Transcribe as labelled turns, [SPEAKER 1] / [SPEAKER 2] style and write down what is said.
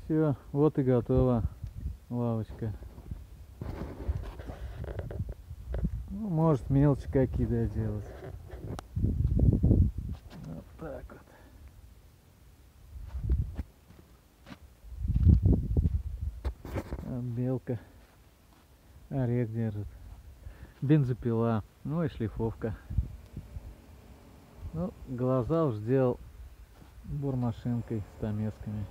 [SPEAKER 1] Все, вот и готова лавочка. Ну, может мелочи какие доделать. Вот так вот. Белка орех держит. Бензопила, ну и шлифовка. Ну, глаза уж сделал бормашинкой с стамесками.